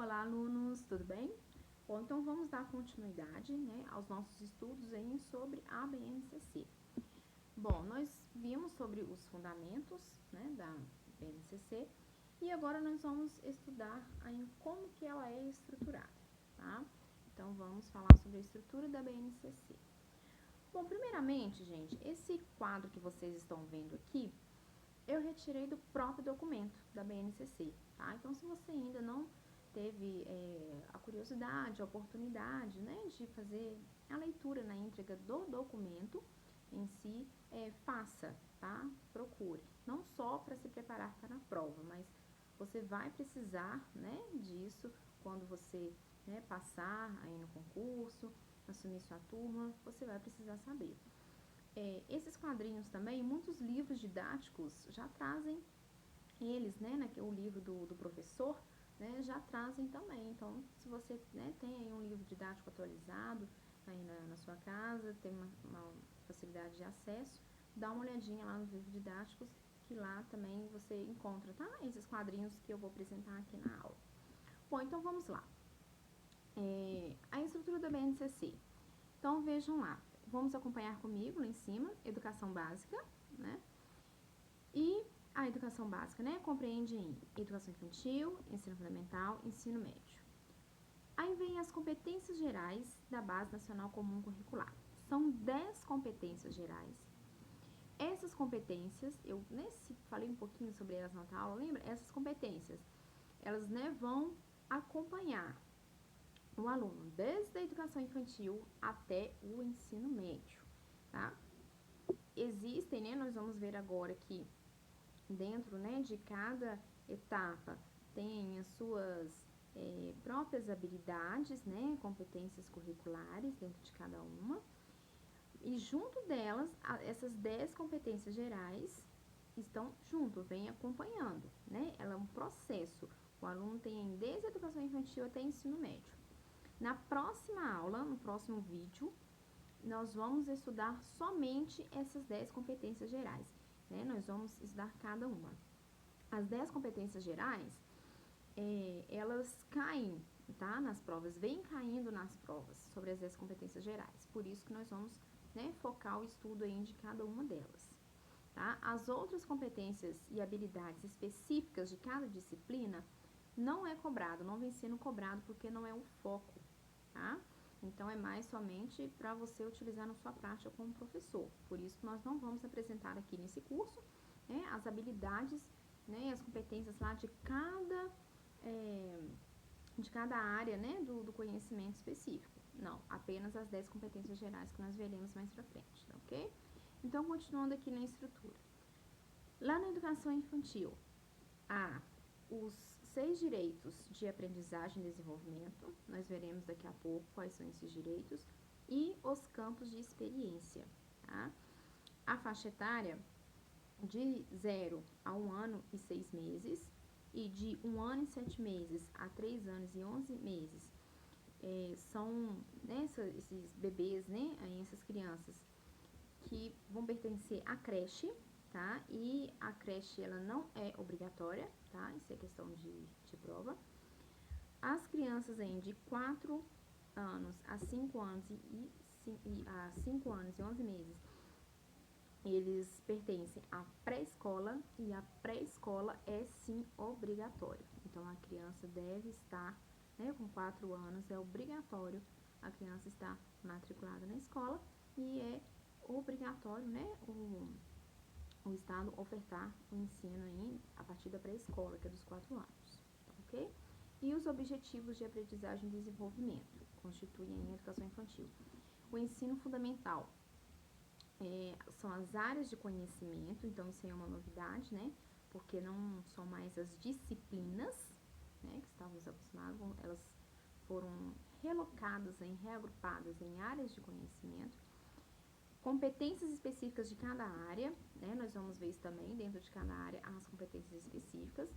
Olá, alunos, tudo bem? Bom, então vamos dar continuidade, né, aos nossos estudos aí sobre a BNCC. Bom, nós vimos sobre os fundamentos, né, da BNCC e agora nós vamos estudar aí como que ela é estruturada, tá? Então vamos falar sobre a estrutura da BNCC. Bom, primeiramente, gente, esse quadro que vocês estão vendo aqui, eu retirei do próprio documento da BNCC, tá? Então, se você ainda não teve a curiosidade, a oportunidade, né, de fazer a leitura na íntegra do documento em si, faça, tá? Procure. Não só para se preparar para a prova, mas você vai precisar, né, disso quando você, né, passar aí no concurso, assumir sua turma, você vai precisar saber. Esses quadrinhos também, muitos livros didáticos já trazem eles, né, o livro do professor, né, já trazem também. Então, se você, né, tem aí um livro didático atualizado aí na sua casa, tem uma facilidade de acesso, dá uma olhadinha lá nos livros didáticos, que lá também você encontra, tá? Esses quadrinhos que eu vou apresentar aqui na aula. Bom, então vamos lá. A estrutura da BNCC. Então, vejam lá. Vamos acompanhar comigo lá em cima, educação básica, né? E a educação básica, né, compreende em educação infantil, ensino fundamental, ensino médio. Aí vem as competências gerais da Base Nacional Comum Curricular. São 10 competências gerais. Essas competências, eu falei um pouquinho sobre elas na outra aula, lembra? Essas competências, elas, né, vão acompanhar o aluno desde a educação infantil até o ensino médio, tá? Existem, né, nós vamos ver agora que dentro, né, de cada etapa tem as suas próprias habilidades, né, competências curriculares dentro de cada uma. E junto delas, essas 10 competências gerais estão junto, vem acompanhando, né? Ela é um processo. O aluno tem desde a educação infantil até ensino médio. Na próxima aula, no próximo vídeo, nós vamos estudar somente essas 10 competências gerais, né? Nós vamos estudar cada uma. As 10 competências gerais, elas caem, tá? Nas provas, vêm caindo nas provas sobre as 10 competências gerais. Por isso que nós vamos, né, focar o estudo aí de cada uma delas, tá? As outras competências e habilidades específicas de cada disciplina não é cobrado, não vem sendo cobrado porque não é o foco, tá? Então, é mais somente para você utilizar na sua prática como professor. Por isso que nós não vamos apresentar aqui nesse curso, né, as habilidades, né, as competências lá de cada área, né, do conhecimento específico. Não, apenas as 10 competências gerais que nós veremos mais pra frente, tá ok? Então, continuando aqui na estrutura. Lá na educação infantil, há os 6 direitos de aprendizagem e desenvolvimento, nós veremos daqui a pouco quais são esses direitos, e os campos de experiência, tá? A faixa etária de 0 a 1 ano e 6 meses, e de 1 ano e 7 meses a 3 anos e 11 meses, são, né, esses bebês, né, essas crianças que vão pertencer à creche, tá? E a creche, ela não é obrigatória, tá? Isso é questão de prova. As crianças aí de 4 anos a 5 anos a 5 anos e 11 meses, eles pertencem à pré-escola, e a pré-escola é sim obrigatória. Então, a criança deve estar, né, com 4 anos, é obrigatório a criança estar matriculada na escola, e é obrigatório, né, o Estado ofertar o ensino aí a partir da pré-escola, que é dos 4 anos, ok? E os objetivos de aprendizagem e desenvolvimento constituem a educação infantil. O ensino fundamental são as áreas de conhecimento, então isso aí é uma novidade, né? Porque não são mais as disciplinas, né, que estávamos acostumados, elas foram relocadas, reagrupadas em áreas de conhecimento. Competências específicas de cada área, né? Nós vamos ver isso também, dentro de cada área, as competências específicas.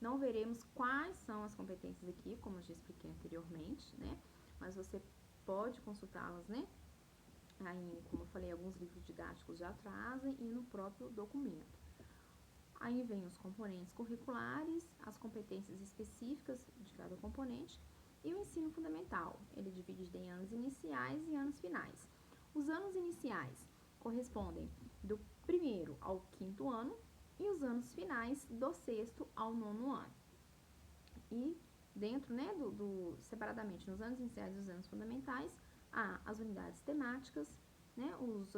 Não veremos quais são as competências aqui, como eu já expliquei anteriormente, né? Mas você pode consultá-las, né? Aí, como eu falei, alguns livros didáticos já trazem, e no próprio documento. aí vem os componentes curriculares, as competências específicas de cada componente e o ensino fundamental. Ele é dividido em anos iniciais e anos finais. Os anos iniciais correspondem do 1º ao 5º ano e os anos finais do 6º ao 9º ano. E dentro, né, separadamente, nos anos iniciais e os anos fundamentais, há as unidades temáticas, né, os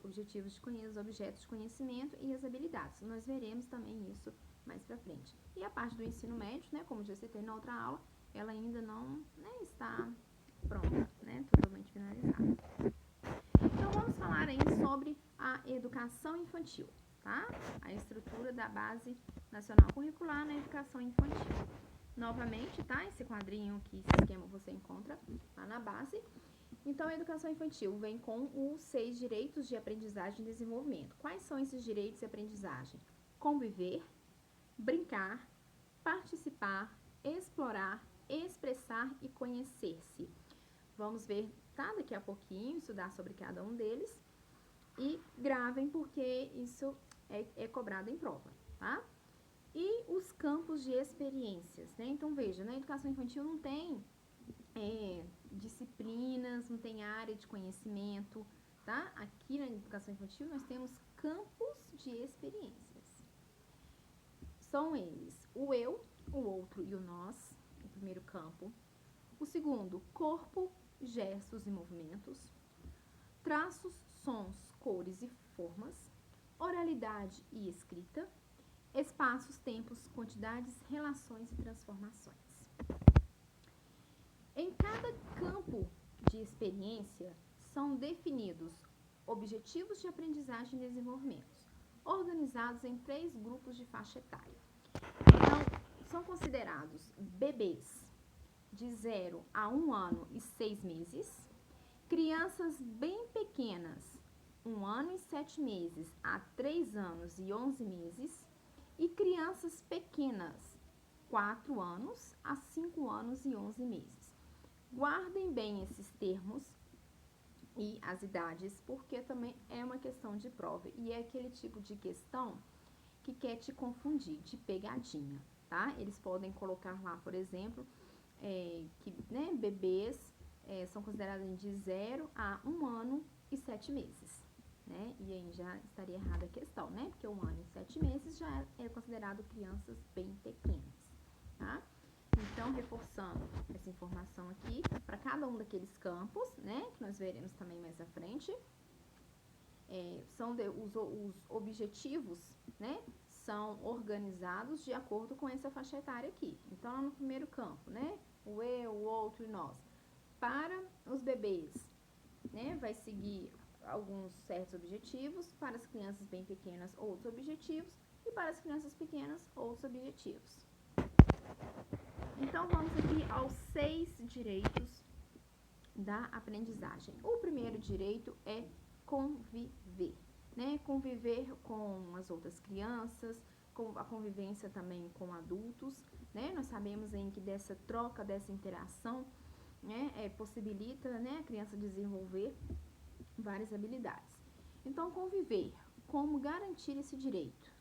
objetivos de conhecimento, os objetos de conhecimento e as habilidades. Nós veremos também isso mais pra frente. E a parte do ensino médio, né, como já citei na outra aula, ela ainda não, né, está pronta, né, totalmente finalizada. Então, vamos falar aí sobre a educação infantil, tá? A estrutura da Base Nacional Curricular na Educação Infantil. Novamente, tá? Esse quadrinho aqui, esse esquema você encontra lá na base. Então, a educação infantil vem com os 6 direitos de aprendizagem e desenvolvimento. Quais são esses direitos de aprendizagem? Conviver, brincar, participar, explorar, expressar e conhecer-se. Vamos ver, tá? Daqui a pouquinho, estudar sobre cada um deles. E gravem, porque isso é cobrado em prova, tá? E os campos de experiências, né? Então, veja, na educação infantil não tem disciplinas, não tem área de conhecimento, tá? Aqui na educação infantil nós temos campos de experiências. São eles o eu, o outro e o nós, o primeiro campo. O segundo, corpo, gestos e movimentos. Traços, sons, cores e formas. Oralidade e escrita. Espaços, tempos, quantidades, relações e transformações. Em cada campo de experiência são definidos objetivos de aprendizagem e desenvolvimento, organizados em 3 grupos de faixa etária. Então, são considerados bebês de 0 a 1 ano e 6 meses, crianças bem pequenas, 1 ano e 7 meses a 3 anos e 11 meses, e crianças pequenas, 4 anos a 5 anos e 11 meses. Guardem bem esses termos e as idades, porque também é uma questão de prova e é aquele tipo de questão que quer te confundir, de pegadinha, tá? Eles podem colocar lá, por exemplo, que, né, bebês são considerados de 0 a 1 ano e 7 meses, né? E aí já estaria errada a questão, né? Porque 1 ano e 7 meses já é considerado crianças bem pequenas, tá? Então, reforçando essa informação aqui, para cada um daqueles campos, né, que nós veremos também mais à frente, os objetivos, né, são organizados de acordo com essa faixa etária aqui. Então, lá no primeiro campo, né, o eu, o outro e nós. Para os bebês, né, vai seguir alguns certos objetivos, para as crianças bem pequenas, outros objetivos, e para as crianças pequenas, outros objetivos. Então, vamos aqui aos 6 direitos da aprendizagem. O primeiro direito é conviver, né? Conviver com as outras crianças, com a convivência também com adultos, né? Nós sabemos em que dessa troca, dessa interação, né, possibilita, né, a criança desenvolver várias habilidades. Então, conviver, como garantir esse direito?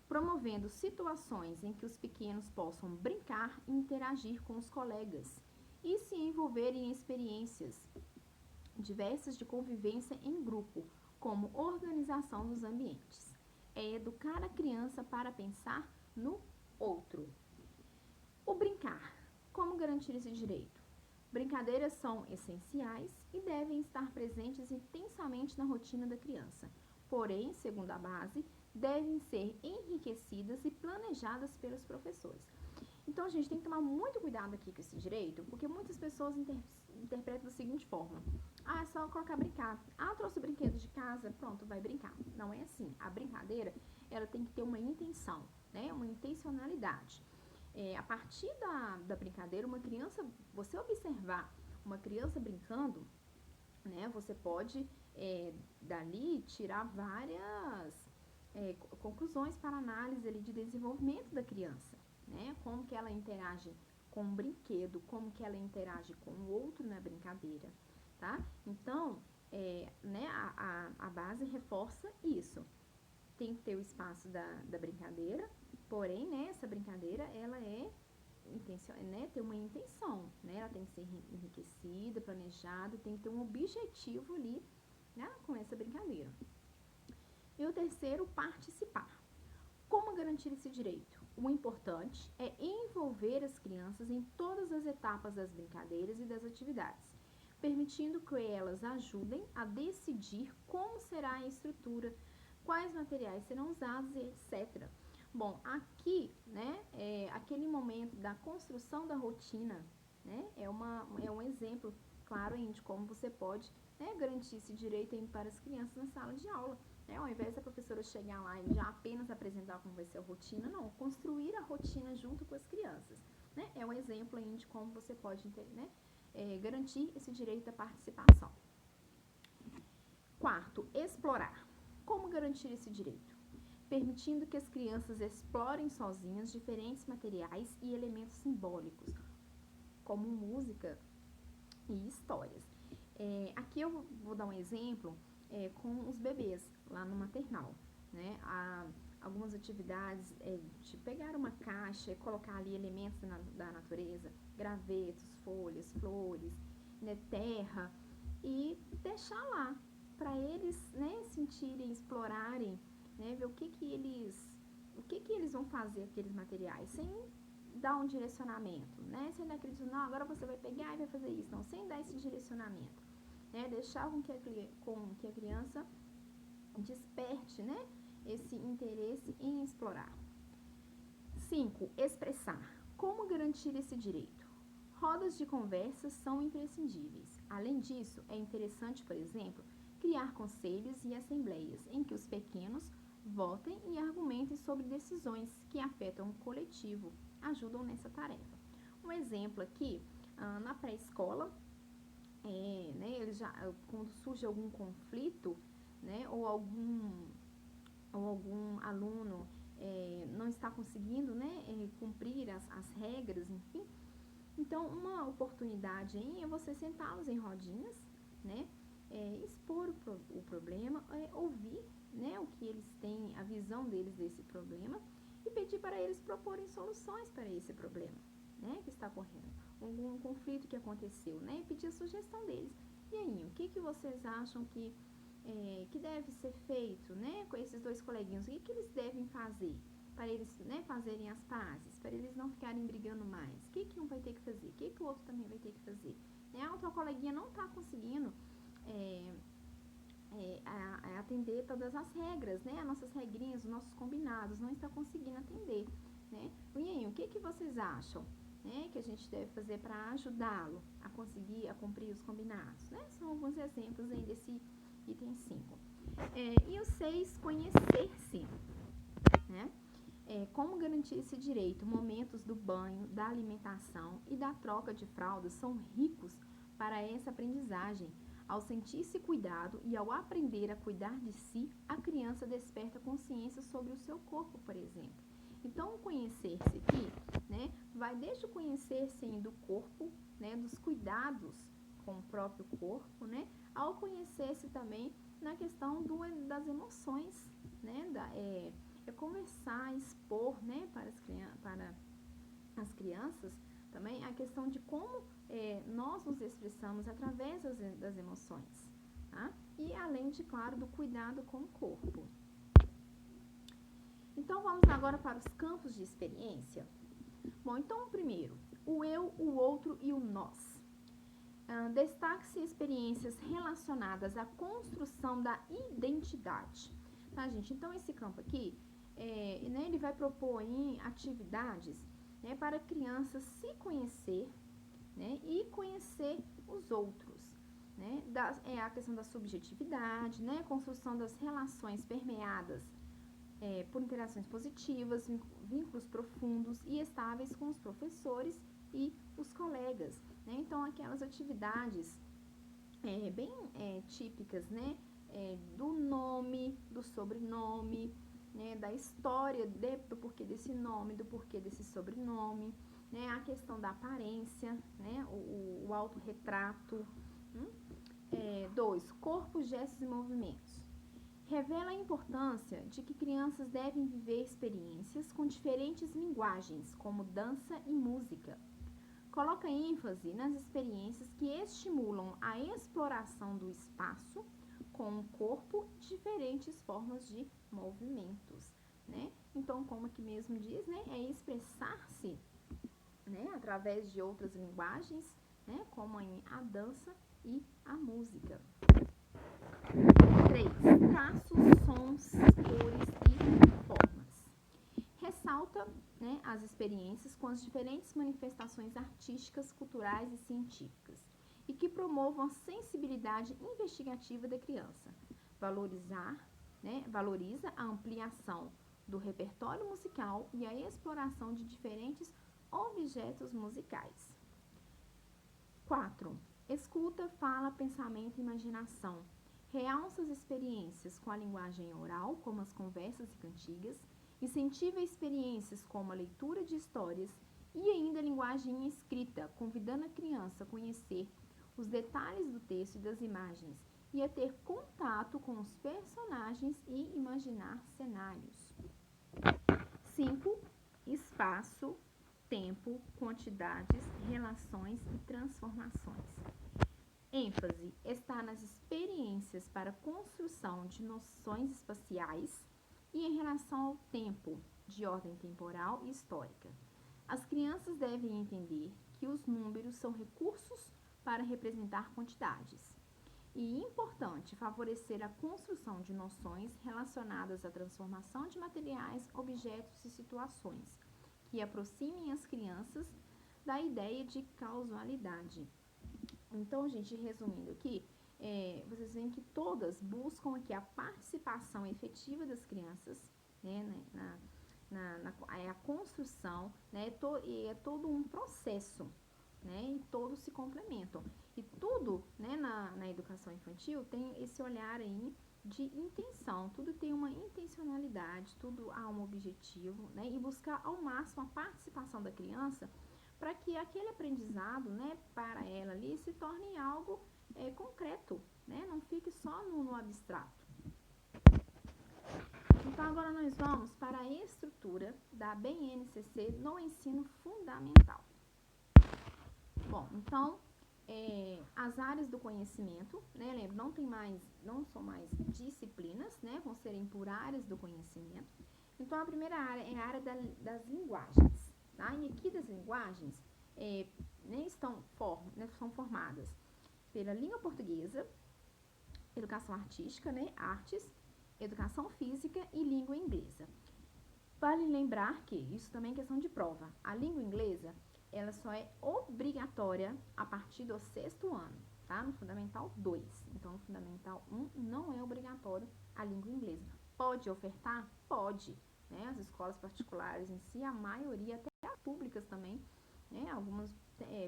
Promovendo situações em que os pequenos possam brincar e interagir com os colegas e se envolverem em experiências diversas de convivência em grupo, como organização dos ambientes. É educar a criança para pensar no outro. O brincar. Como garantir esse direito? Brincadeiras são essenciais e devem estar presentes intensamente na rotina da criança. Porém, segundo a base, devem ser enriquecidas e planejadas pelos professores. Então, a gente tem que tomar muito cuidado aqui com esse direito, porque muitas pessoas interpretam da seguinte forma: é só colocar brincar. Trouxe o brinquedo de casa, pronto, vai brincar. Não é assim. A brincadeira, ela tem que ter uma intenção, né? Uma intencionalidade. A partir da brincadeira, você observar uma criança brincando, né? Você pode, dali, tirar várias conclusões para análise ali de desenvolvimento da criança, né? Como que ela interage com o brinquedo, como que ela interage com o outro na brincadeira, tá? Então, né, a base reforça isso. tem que ter o espaço da brincadeira, porém, né, essa brincadeira, ela tem uma intenção, né, ela tem que ser enriquecida, planejada, tem que ter um objetivo ali, né, com essa brincadeira. E o terceiro, participar. Como garantir esse direito? O importante é envolver as crianças em todas as etapas das brincadeiras e das atividades, permitindo que elas ajudem a decidir como será a estrutura, quais materiais serão usados, etc. Bom, aqui, né, aquele momento da construção da rotina, né, é um exemplo claro aí de como você pode, né, garantir esse direito aí para as crianças na sala de aula. Ao invés da professora chegar lá e já apenas apresentar como vai ser a rotina, não, construir a rotina junto com as crianças, né? É um exemplo aí de como você pode, né, garantir esse direito da participação. Quarto, explorar. Como garantir esse direito? Permitindo que as crianças explorem sozinhas diferentes materiais e elementos simbólicos, como música e histórias. Aqui eu vou dar um exemplo com os bebês lá no maternal, né? Algumas atividades de pegar uma caixa e colocar ali elementos da natureza, gravetos, folhas, flores, né, terra, e deixar lá para eles, né, sentirem, explorarem, né, ver o que eles vão fazer com aqueles materiais, sem dar um direcionamento, né? Sem dar aquele, não, agora você vai pegar e vai fazer isso, não, sem dar esse direcionamento, né? Deixar com que a criança desperte, né, esse interesse em explorar. 5. Expressar. Como garantir esse direito? Rodas de conversas são imprescindíveis. Além disso, é interessante, por exemplo, criar conselhos e assembleias em que os pequenos votem e argumentem sobre decisões que afetam o coletivo, ajudam nessa tarefa. Um exemplo aqui, na pré-escola, né, quando surge algum conflito, né, ou algum aluno não está conseguindo, né, cumprir as regras, enfim, então uma oportunidade aí é você sentá-los em rodinhas, né, expor o problema, ouvir, né, o que eles têm, a visão deles desse problema e pedir para eles proporem soluções para esse problema, né, que está ocorrendo, um conflito que aconteceu, né, e pedir a sugestão deles. E aí, o que vocês acham que deve ser feito, né, com esses dois coleguinhas? O que eles devem fazer para eles, né, fazerem as pazes, para eles não ficarem brigando mais? O que um vai ter que fazer? O que o outro também vai ter que fazer? A outra coleguinha não está conseguindo atender todas as regras, né, as nossas regrinhas, os nossos combinados, não está conseguindo atender, né? E aí, o que vocês acham, né, que a gente deve fazer para ajudá-lo a conseguir, a cumprir os combinados, né? São alguns exemplos aí desse item 5. E o 6, conhecer-se, né? Como garantir esse direito? Momentos do banho, da alimentação e da troca de fraldas são ricos para essa aprendizagem. Ao sentir-se cuidado e ao aprender a cuidar de si, a criança desperta consciência sobre o seu corpo, por exemplo. Então, o conhecer-se aqui, né, vai desde o conhecer-se do corpo, né, dos cuidados com o próprio corpo, né, ao conhecer-se também na questão das emoções, né, conversar, expor, né, para as crianças também a questão de como nós nos expressamos através das emoções, tá? E além de, claro, do cuidado com o corpo. Então, vamos agora para os campos de experiência. Bom, então, o primeiro, o eu, o outro e o nós. Destaque-se experiências relacionadas à construção da identidade. Tá, gente? Então, esse campo aqui, né, ele vai propor aí atividades, né, para crianças se conhecer, né, e conhecer os outros, né, a questão da subjetividade, né, construção das relações permeadas por interações positivas, vínculos profundos e estáveis com os professores e os colegas, né, então aquelas atividades bem típicas, né, do nome, do sobrenome, né, da história do porquê desse nome, do porquê desse sobrenome, né, a questão da aparência, né, o autorretrato. 2. Corpo, gestos e movimentos. Revela a importância de que crianças devem viver experiências com diferentes linguagens, como dança e música. Coloca ênfase nas experiências que estimulam a exploração do espaço com o corpo e diferentes formas de movimentos, né? Então, como aqui mesmo diz, né, é expressar-se, né, através de outras linguagens, né, como a dança e a música. 3. Traços, sons, cores e formas. Ressalta, né, as experiências com as diferentes manifestações artísticas, culturais e científicas e que promovam a sensibilidade investigativa da criança. Valoriza a ampliação do repertório musical e a exploração de diferentes objetos musicais. 4. Escuta, fala, pensamento e imaginação. Realça as experiências com a linguagem oral, como as conversas e cantigas, incentiva experiências como a leitura de histórias e ainda a linguagem escrita, convidando a criança a conhecer os detalhes do texto e das imagens e a ter contato com os personagens e imaginar cenários. 5. Espaço, tempo, quantidades, relações e transformações. ênfase está nas experiências para a construção de noções espaciais e em relação ao tempo, de ordem temporal e histórica. As crianças devem entender que os números são recursos para representar quantidades. E é importante favorecer a construção de noções relacionadas à transformação de materiais, objetos e situações, que aproximem as crianças da ideia de causalidade. Então, gente, resumindo aqui, vocês veem que todas buscam aqui a participação efetiva das crianças, né, a construção, né, e é todo um processo, né, e todos se complementam. E tudo, né, na educação infantil tem esse olhar aí de intenção, tudo tem uma intencionalidade, tudo há um objetivo, né, e buscar ao máximo a participação da criança para que aquele aprendizado, né, para ela ali se torne algo concreto, né, não fique só no abstrato. Então, agora nós vamos para a estrutura da BNCC no ensino fundamental. Bom, então, as áreas do conhecimento, né, lembra, não são mais disciplinas, né, vão serem por áreas do conhecimento. Então, a primeira área é a área das linguagens. Tá? E aqui das linguagens são formadas pela língua portuguesa, educação artística, né, artes, educação física e língua inglesa. Vale lembrar que, isso também é questão de prova, a língua inglesa, ela só é obrigatória a partir do 6º ano, tá? No Fundamental 2. Então, no Fundamental 1 não é obrigatório a língua inglesa. Pode ofertar? Pode. Né? As escolas particulares em si, a maioria, até as públicas também, né? Algumas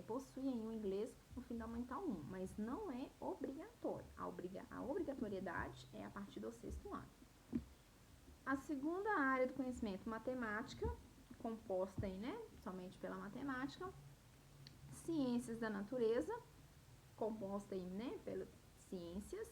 possuem o inglês no Fundamental 1, mas não é obrigatório. A obrigatoriedade é a partir do 6º ano. A segunda área do conhecimento, matemática, composta aí, né, somente pela matemática. Ciências da natureza, composta aí, né, pelas ciências.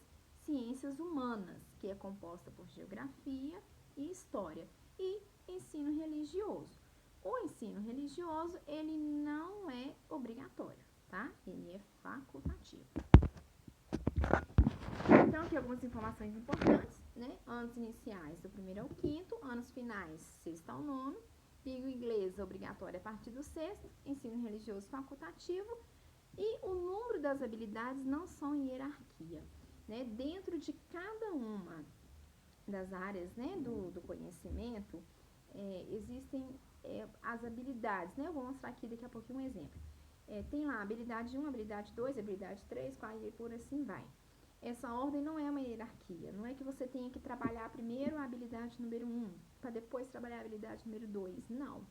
Ciências humanas, que é composta por geografia e história. E ensino religioso. O ensino religioso, ele não é obrigatório, tá? Ele é facultativo. Então, aqui algumas informações importantes, né? Anos iniciais do 1º ao 5º, anos finais 6º ao 9º, língua inglesa obrigatória a partir do 6º, ensino religioso facultativo, e o número das habilidades não são em hierarquia, né? Dentro de cada uma das áreas, né, do conhecimento, existem as habilidades, né? Eu vou mostrar aqui daqui a pouquinho um exemplo. Tem lá habilidade 1, habilidade 2, habilidade 3, 4 e por assim vai. Essa ordem não é uma hierarquia, não é que você tenha que trabalhar primeiro a habilidade número 1, para depois trabalhar a habilidade número 2, não.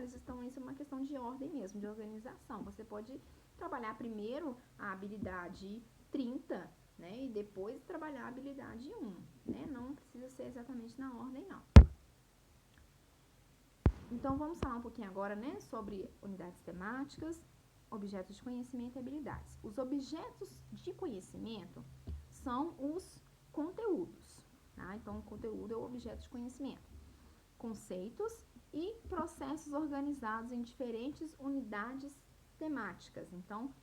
Isso é uma questão de ordem mesmo, de organização. Você pode trabalhar primeiro a habilidade 30, né, e depois trabalhar a habilidade 1, né, não precisa ser exatamente na ordem, não. Então, vamos falar um pouquinho agora, né, sobre unidades temáticas, objetos de conhecimento e habilidades. Os objetos de conhecimento são os conteúdos, tá? Então, o conteúdo é o objeto de conhecimento. Conceitos e processos organizados em diferentes unidades temáticas. Então,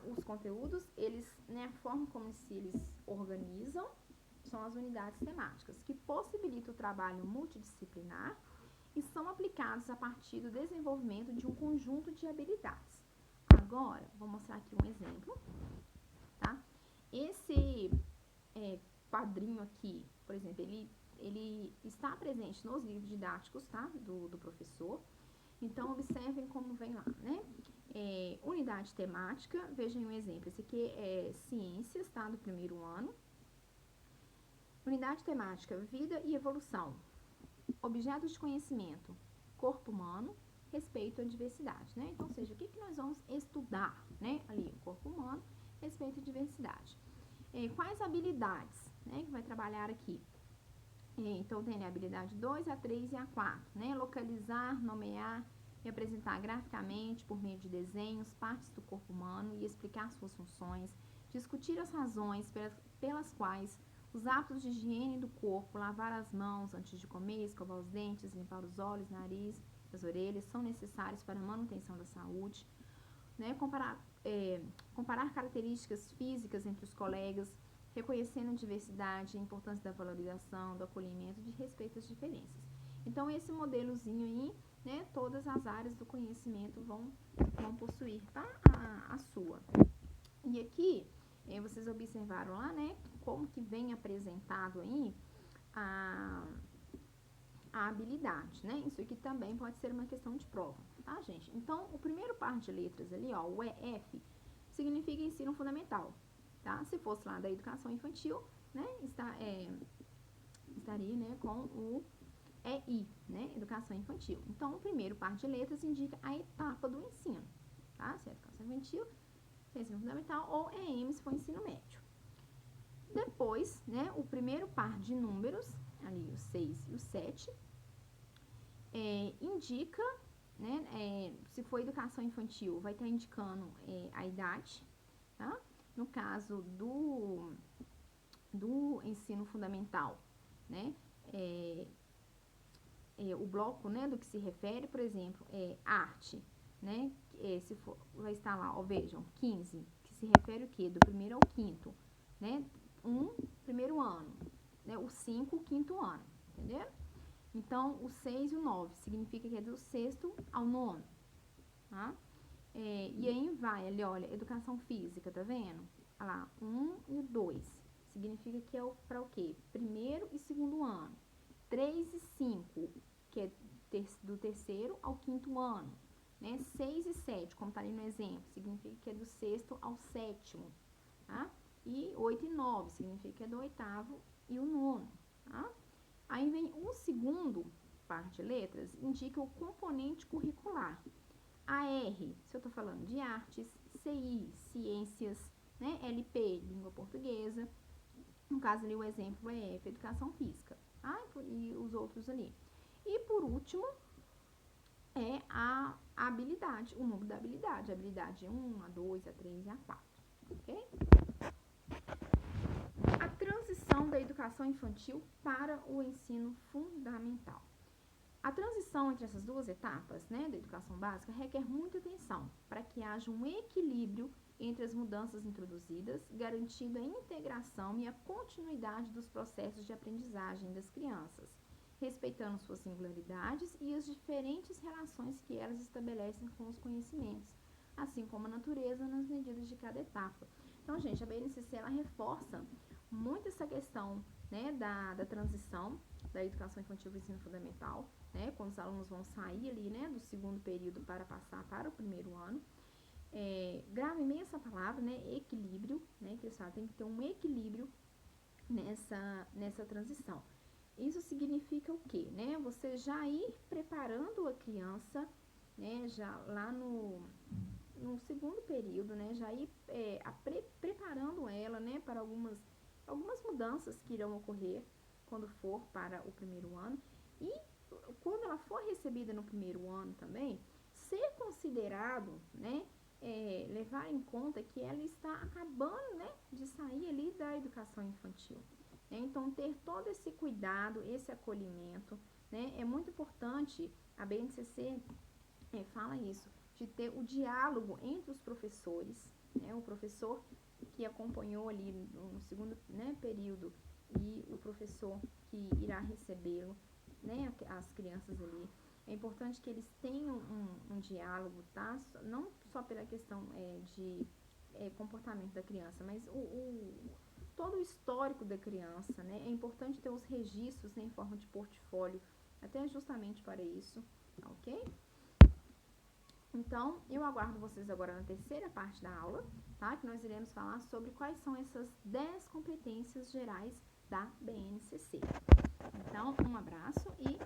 os conteúdos, eles, né, a forma como eles organizam são as unidades temáticas, que possibilitam o trabalho multidisciplinar e são aplicados a partir do desenvolvimento de um conjunto de habilidades. Agora, vou mostrar aqui um exemplo, tá? Esse quadrinho aqui, por exemplo, ele está presente nos livros didáticos, tá? Do professor. Então, observem como vem lá, né? Unidade temática, vejam um exemplo. Esse aqui é ciências, tá? Do primeiro ano. Unidade temática, vida e evolução. Objetos de conhecimento, corpo humano, respeito à diversidade, né? Então, ou seja, o que nós vamos estudar, né? Ali, o corpo humano, respeito à diversidade. Quais habilidades, né? Que vai trabalhar aqui? Então, tem a habilidade 2, a 3 e a 4, né? Localizar, nomear e apresentar graficamente, por meio de desenhos, partes do corpo humano e explicar suas funções, discutir as razões pelas quais os hábitos de higiene do corpo, lavar as mãos antes de comer, escovar os dentes, limpar os olhos, nariz, as orelhas, são necessários para a manutenção da saúde, né? Comparar características físicas entre os colegas, reconhecendo a diversidade, a importância da valorização, do acolhimento, de respeito às diferenças. Então, esse modelozinho aí, né, todas as áreas do conhecimento vão possuir, tá? A sua. E aqui, vocês observaram lá, né, como que vem apresentado aí a habilidade, né? Isso aqui também pode ser uma questão de prova, tá, gente? Então, o primeiro par de letras ali, ó, o EF, significa ensino fundamental, tá? Se fosse lá da educação infantil, né, estaria, né, com o EI, né, educação infantil. Então, o primeiro par de letras indica a etapa do ensino, tá? Se é educação infantil, se é ensino fundamental, ou EM se for ensino médio. Depois, né, o primeiro par de números, ali o 6 e o 7, indica, né, se for educação infantil, vai estar indicando a idade, tá? No caso do ensino fundamental, né, o bloco, né, do que se refere, por exemplo, arte, né, se for, vai estar lá, ó, vejam, 15, que se refere o quê? Do primeiro ao quinto, né, primeiro ano, né, o 5, o quinto ano, entendeu? Então, o 6 e o 9 significa que é do sexto ao nono, tá? E aí vai ali, olha, educação física, tá vendo? Olha lá, 1 e o 2 significa que é para o quê? Primeiro e segundo ano. 3 e 5, que é do terceiro ao quinto ano, né? 6 e 7, como tá ali no exemplo, significa que é do sexto ao sétimo, tá? E 8 e 9 significa que é do oitavo e o nono, tá? Aí vem o segundo par de letras, indica o componente curricular. AR, se eu tô falando de artes, CI, ciências, né? LP, língua portuguesa. No caso ali o exemplo é F, educação física, tá? E os outros ali. E por último, é a habilidade, o número da habilidade. A habilidade 1, a 2, a 3 e a 4, ok? A transição da educação infantil para o ensino fundamental. A transição entre essas duas etapas, né, da educação básica, requer muita atenção para que haja um equilíbrio entre as mudanças introduzidas, garantindo a integração e a continuidade dos processos de aprendizagem das crianças, respeitando suas singularidades e as diferentes relações que elas estabelecem com os conhecimentos, assim como a natureza nas medidas de cada etapa. Então, gente, a BNCC, ela reforça muito essa questão, né, da transição da educação infantil para o ensino fundamental, né, quando os alunos vão sair ali, né, do segundo período para passar para o primeiro ano. Gravem bem essa palavra, né, equilíbrio, né, que eles falam, tem que ter um equilíbrio nessa transição. Isso significa o quê, né? Você já ir preparando a criança, né, já lá no segundo período, né, já ir preparando ela, né, para algumas mudanças que irão ocorrer quando for para o primeiro ano. E quando ela for recebida no primeiro ano também, ser considerado, né, levar em conta que ela está acabando, né, de sair ali da educação infantil. né? Então, ter todo esse cuidado, esse acolhimento, né? É muito importante, a BNCC fala isso, de ter o diálogo entre os professores, né? O professor que acompanhou ali no segundo, né, período e o professor que irá recebê-lo, né, as crianças ali. É importante que eles tenham um diálogo, tá? Não só pela questão de comportamento da criança, mas todo o histórico da criança, né? É importante ter os registros, né, em forma de portfólio, até justamente para isso, tá ok? Então, eu aguardo vocês agora na terceira parte da aula, tá? Que nós iremos falar sobre quais são essas 10 competências gerais da BNCC. Então, um abraço e